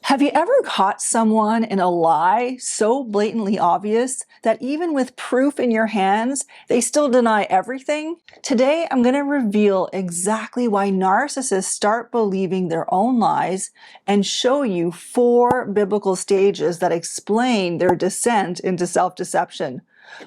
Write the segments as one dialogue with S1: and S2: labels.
S1: Have you ever caught someone in a lie so blatantly obvious that even with proof in your hands, they still deny everything? Today, I'm going to reveal exactly why narcissists start believing their own lies and show you 4 biblical stages that explain their descent into self-deception.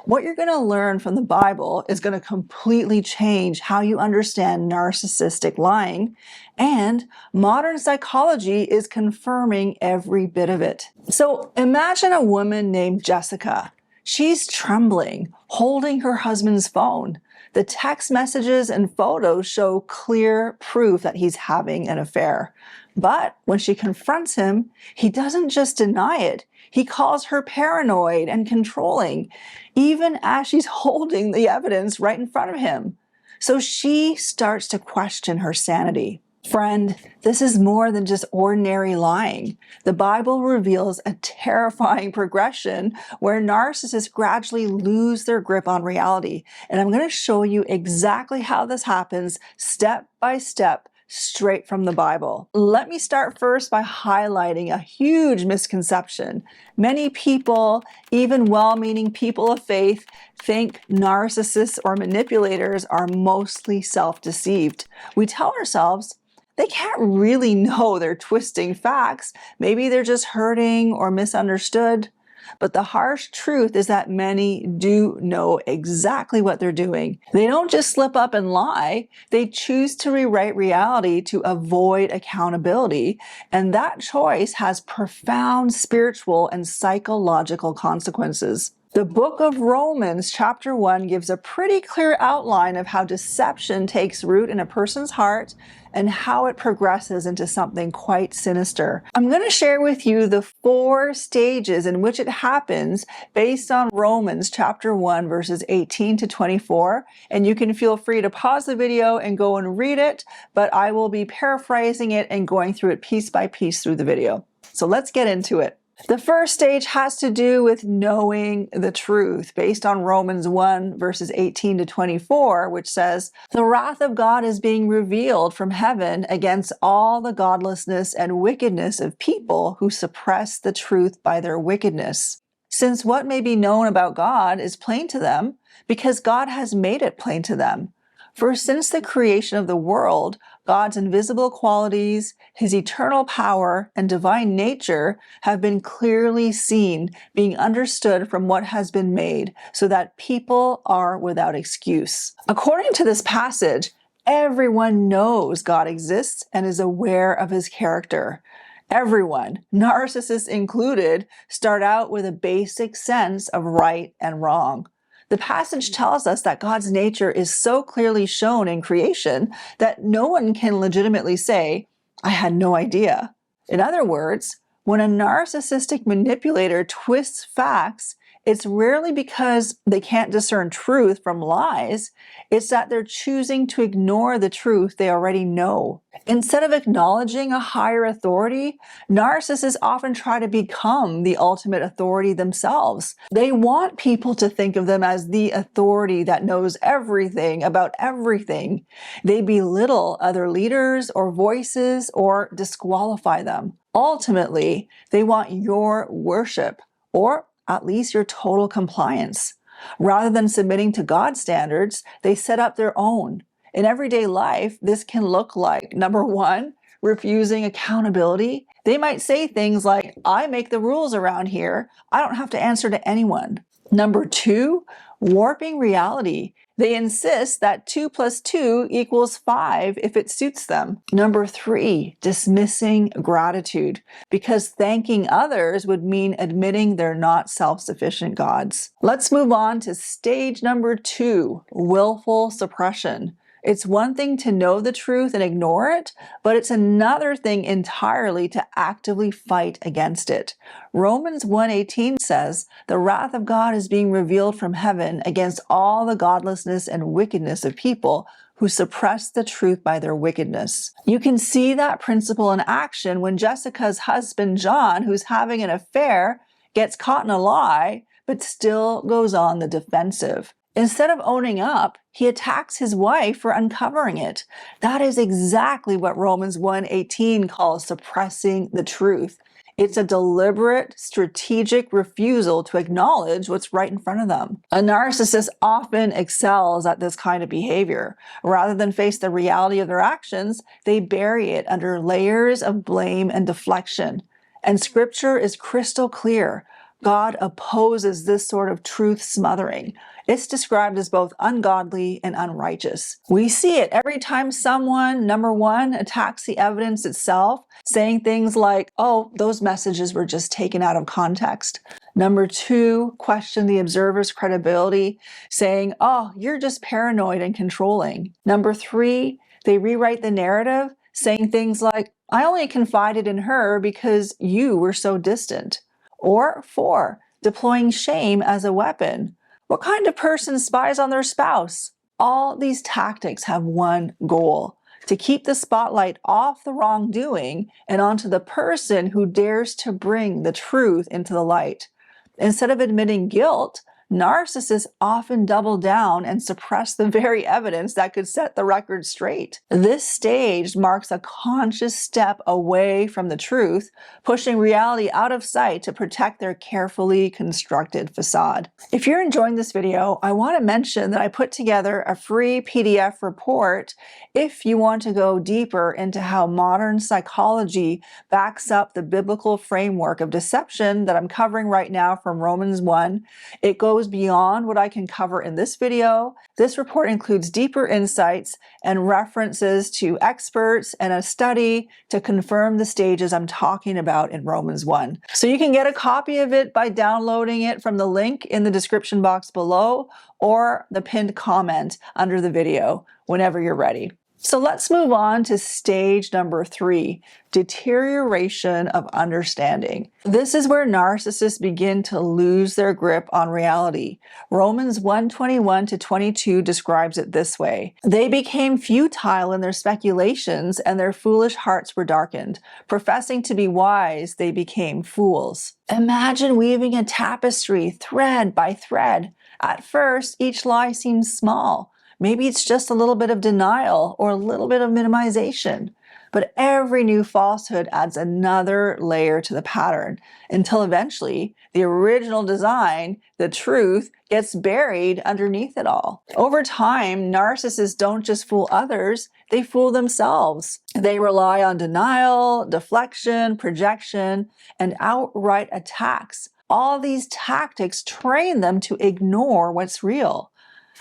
S1: What you're going to learn from the Bible is going to completely change how you understand narcissistic lying, and modern psychology is confirming every bit of it. So imagine a woman named Jessica. She's trembling, holding her husband's phone. The text messages and photos show clear proof that he's having an affair. But when she confronts him, he doesn't just deny it. He calls her paranoid and controlling, even as she's holding the evidence right in front of him. So she starts to question her sanity. Friend, this is more than just ordinary lying. The Bible reveals a terrifying progression where narcissists gradually lose their grip on reality. And I'm going to show you exactly how this happens step by step, straight from the Bible. Let me start first by highlighting a huge misconception. Many people, even well-meaning people of faith, think narcissists or manipulators are mostly self-deceived. We tell ourselves, they can't really know they're twisting facts. Maybe they're just hurting or misunderstood. But the harsh truth is that many do know exactly what they're doing. They don't just slip up and lie. They choose to rewrite reality to avoid accountability. And that choice has profound spiritual and psychological consequences. The book of Romans, chapter 1, gives a pretty clear outline of how deception takes root in a person's heart and how it progresses into something quite sinister. I'm going to share with you the 4 stages in which it happens based on Romans chapter 1, verses 18 to 24. And you can feel free to pause the video and go and read it, but I will be paraphrasing it and going through it piece by piece through the video. So let's get into it. The first stage has to do with knowing the truth, based on Romans 1, verses 18 to 24, which says, "The wrath of God is being revealed from heaven against all the godlessness and wickedness of people who suppress the truth by their wickedness. Since what may be known about God is plain to them, because God has made it plain to them. For since the creation of the world, God's invisible qualities, his eternal power, and divine nature have been clearly seen, being understood from what has been made, so that people are without excuse." According to this passage, everyone knows God exists and is aware of his character. Everyone, narcissists included, start out with a basic sense of right and wrong. The passage tells us that God's nature is so clearly shown in creation that no one can legitimately say, "I had no idea." In other words, when a narcissistic manipulator twists facts, it's rarely because they can't discern truth from lies. It's that they're choosing to ignore the truth they already know. Instead of acknowledging a higher authority, narcissists often try to become the ultimate authority themselves. They want people to think of them as the authority that knows everything about everything. They belittle other leaders or voices or disqualify them. Ultimately, they want your worship, or at least your total compliance. Rather than submitting to God's standards, they set up their own. In everyday life, this can look like, number 1, refusing accountability. They might say things like, "I make the rules around here. I don't have to answer to anyone." Number 2, warping reality. They insist that 2 plus 2 equals 5 if it suits them. Number 3, dismissing gratitude, because thanking others would mean admitting they're not self-sufficient gods. Let's move on to stage number 2, willful suppression. It's one thing to know the truth and ignore it, but it's another thing entirely to actively fight against it. Romans 1:18 says, "The wrath of God is being revealed from heaven against all the godlessness and wickedness of people who suppress the truth by their wickedness." You can see that principle in action when Jessica's husband, John, who's having an affair, gets caught in a lie, but still goes on the defensive. Instead of owning up, he attacks his wife for uncovering it. That is exactly what Romans 1:18 calls suppressing the truth. It's a deliberate, strategic refusal to acknowledge what's right in front of them. A narcissist often excels at this kind of behavior. Rather than face the reality of their actions, they bury it under layers of blame and deflection. And scripture is crystal clear. God opposes this sort of truth smothering. It's described as both ungodly and unrighteous. We see it every time someone, number one, attacks the evidence itself, saying things like, oh, those messages were just taken out of context. Number two, question the observer's credibility, saying, oh, you're just paranoid and controlling. Number three, they rewrite the narrative, saying things like, I only confided in her because you were so distant. Or four, deploying shame as a weapon. What kind of person spies on their spouse? All these tactics have one goal: to keep the spotlight off the wrongdoing and onto the person who dares to bring the truth into the light. Instead of admitting guilt, narcissists often double down and suppress the very evidence that could set the record straight. This stage marks a conscious step away from the truth, pushing reality out of sight to protect their carefully constructed facade. If you're enjoying this video, I want to mention that I put together a free PDF report if you want to go deeper into how modern psychology backs up the biblical framework of deception that I'm covering right now from Romans 1. It goes beyond what I can cover in this video. This report includes deeper insights and references to experts and a study to confirm the stages I'm talking about in Romans 1. So you can get a copy of it by downloading it from the link in the description box below or the pinned comment under the video whenever you're ready. So let's move on to stage number 3, deterioration of understanding. This is where narcissists begin to lose their grip on reality. Romans 1:21-22 describes it this way: They became futile in their speculations, and their foolish hearts were darkened. Professing to be wise, they became fools. Imagine weaving a tapestry thread by thread. At first, each lie seems small. Maybe it's just a little bit of denial or a little bit of minimization. But every new falsehood adds another layer to the pattern until eventually the original design, the truth, gets buried underneath it all. Over time, narcissists don't just fool others, they fool themselves. They rely on denial, deflection, projection, and outright attacks. All these tactics train them to ignore what's real.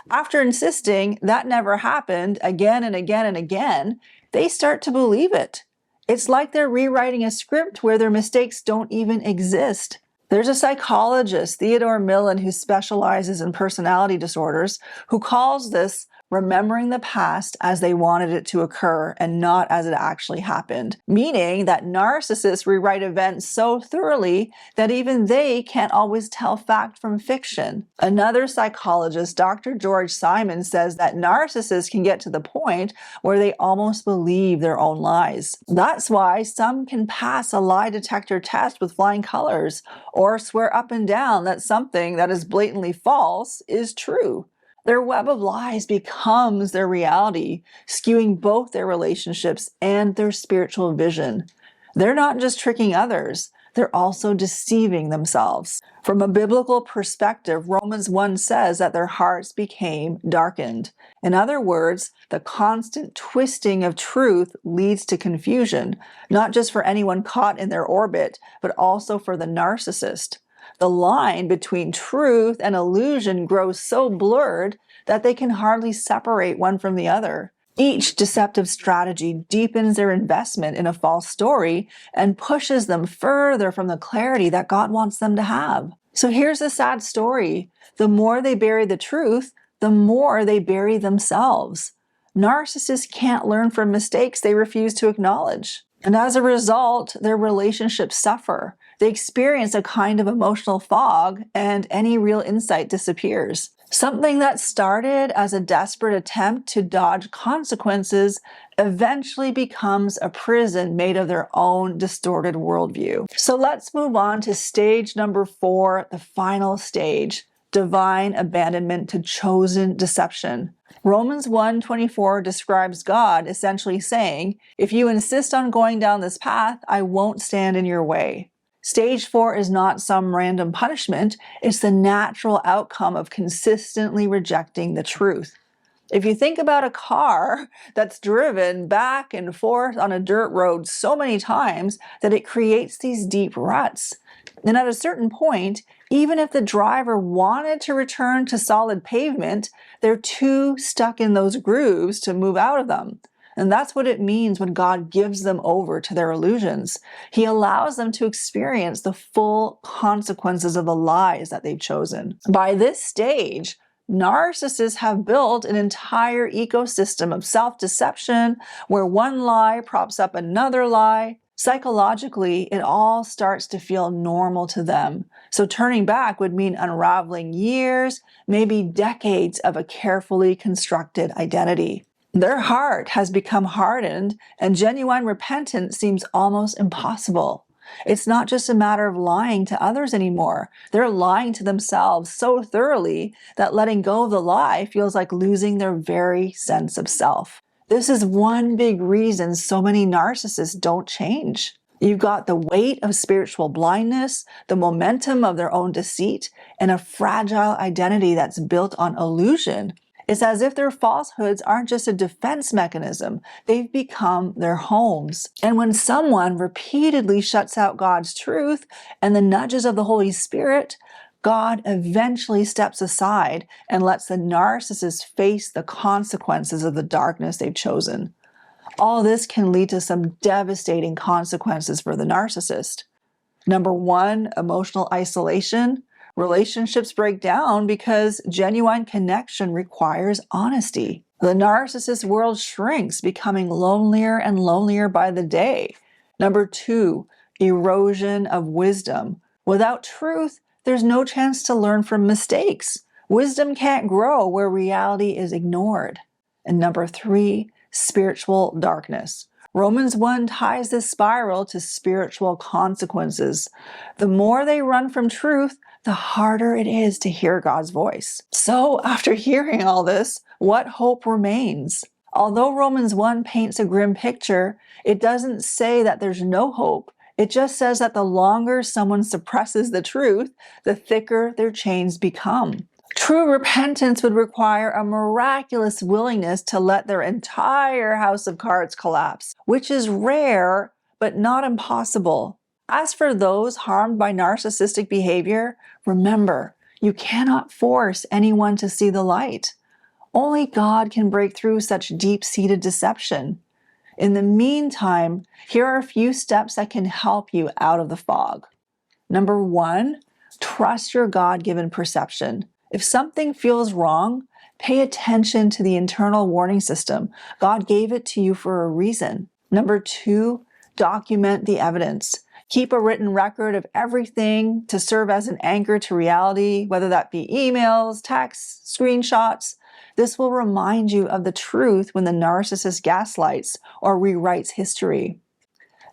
S1: After insisting that never happened again and again and again, they start to believe it. It's like they're rewriting a script where their mistakes don't even exist. There's a psychologist, Theodore Millen, who specializes in personality disorders, who calls this remembering the past as they wanted it to occur and not as it actually happened, meaning that narcissists rewrite events so thoroughly that even they can't always tell fact from fiction. Another psychologist, Dr. George Simon, says that narcissists can get to the point where they almost believe their own lies. That's why some can pass a lie detector test with flying colors or swear up and down that something that is blatantly false is true. Their web of lies becomes their reality, skewing both their relationships and their spiritual vision. They're not just tricking others, they're also deceiving themselves. From a biblical perspective, Romans 1 says that their hearts became darkened. In other words, the constant twisting of truth leads to confusion, not just for anyone caught in their orbit, but also for the narcissist. The line between truth and illusion grows so blurred that they can hardly separate one from the other. Each deceptive strategy deepens their investment in a false story and pushes them further from the clarity that God wants them to have. So here's the sad story. The more they bury the truth, the more they bury themselves. Narcissists can't learn from mistakes they refuse to acknowledge. And as a result, their relationships suffer. They experience a kind of emotional fog, and any real insight disappears. Something that started as a desperate attempt to dodge consequences eventually becomes a prison made of their own distorted worldview. So let's move on to stage number 4, the final stage: divine abandonment to chosen deception. Romans 1:24 describes God essentially saying, if you insist on going down this path, I won't stand in your way. Stage 4 is not some random punishment, it's the natural outcome of consistently rejecting the truth. If you think about a car that's driven back and forth on a dirt road so many times that it creates these deep ruts. And at a certain point, even if the driver wanted to return to solid pavement, they're too stuck in those grooves to move out of them. And that's what it means when God gives them over to their illusions. He allows them to experience the full consequences of the lies that they've chosen. By this stage, narcissists have built an entire ecosystem of self-deception where one lie props up another lie. Psychologically, it all starts to feel normal to them. So turning back would mean unraveling years, maybe decades of a carefully constructed identity. Their heart has become hardened, and genuine repentance seems almost impossible. It's not just a matter of lying to others anymore. They're lying to themselves so thoroughly that letting go of the lie feels like losing their very sense of self. This is one big reason so many narcissists don't change. You've got the weight of spiritual blindness, the momentum of their own deceit, and a fragile identity that's built on illusion. It's as if their falsehoods aren't just a defense mechanism, they've become their homes. And when someone repeatedly shuts out God's truth and the nudges of the Holy Spirit, God eventually steps aside and lets the narcissist face the consequences of the darkness they've chosen. All this can lead to some devastating consequences for the narcissist. Number 1, emotional isolation. Relationships break down because genuine connection requires honesty. The narcissist world shrinks, becoming lonelier and lonelier by the day. Number 2, erosion of wisdom. Without truth, there's no chance to learn from mistakes. Wisdom can't grow where reality is ignored. And number 3, spiritual darkness. Romans 1 ties this spiral to spiritual consequences. The more they run from truth, the harder it is to hear God's voice. So after hearing all this, what hope remains? Although Romans 1 paints a grim picture, it doesn't say that there's no hope. It just says that the longer someone suppresses the truth, the thicker their chains become. True repentance would require a miraculous willingness to let their entire house of cards collapse, which is rare, but not impossible. As for those harmed by narcissistic behavior, remember, you cannot force anyone to see the light. Only God can break through such deep-seated deception. In the meantime, here are a few steps that can help you out of the fog. Number 1, trust your God-given perception. If something feels wrong, pay attention to the internal warning system. God gave it to you for a reason. Number 2, document the evidence. Keep a written record of everything to serve as an anchor to reality, whether that be emails, texts, screenshots. This will remind you of the truth when the narcissist gaslights or rewrites history.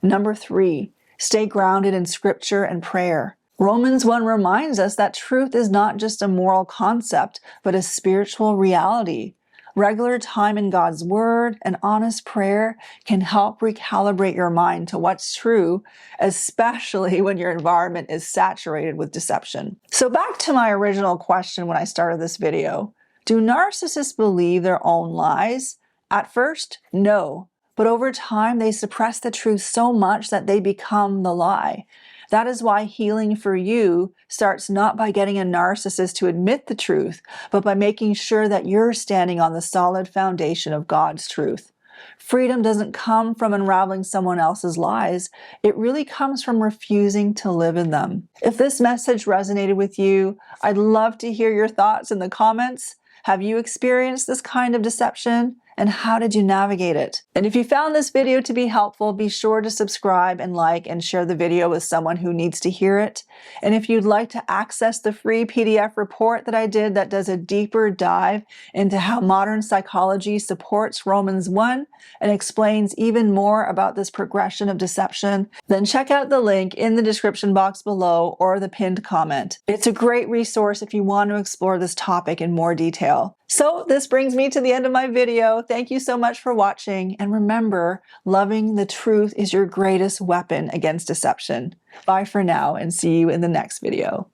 S1: Number 3, stay grounded in scripture and prayer. Romans 1 reminds us that truth is not just a moral concept, but a spiritual reality. Regular time in God's Word and honest prayer can help recalibrate your mind to what's true, especially when your environment is saturated with deception. So back to my original question when I started this video. Do narcissists believe their own lies? At first, no. But over time, they suppress the truth so much that they become the lie. That is why healing for you starts not by getting a narcissist to admit the truth, but by making sure that you're standing on the solid foundation of God's truth. Freedom doesn't come from unraveling someone else's lies. It really comes from refusing to live in them. If this message resonated with you, I'd love to hear your thoughts in the comments. Have you experienced this kind of deception? And how did you navigate it? And if you found this video to be helpful, be sure to subscribe and like and share the video with someone who needs to hear it. And if you'd like to access the free PDF report that I did that does a deeper dive into how modern psychology supports Romans 1 and explains even more about this progression of deception, then check out the link in the description box below or the pinned comment. It's a great resource if you want to explore this topic in more detail. So this brings me to the end of my video. Thank you so much for watching. And remember, loving the truth is your greatest weapon against deception. Bye for now and see you in the next video.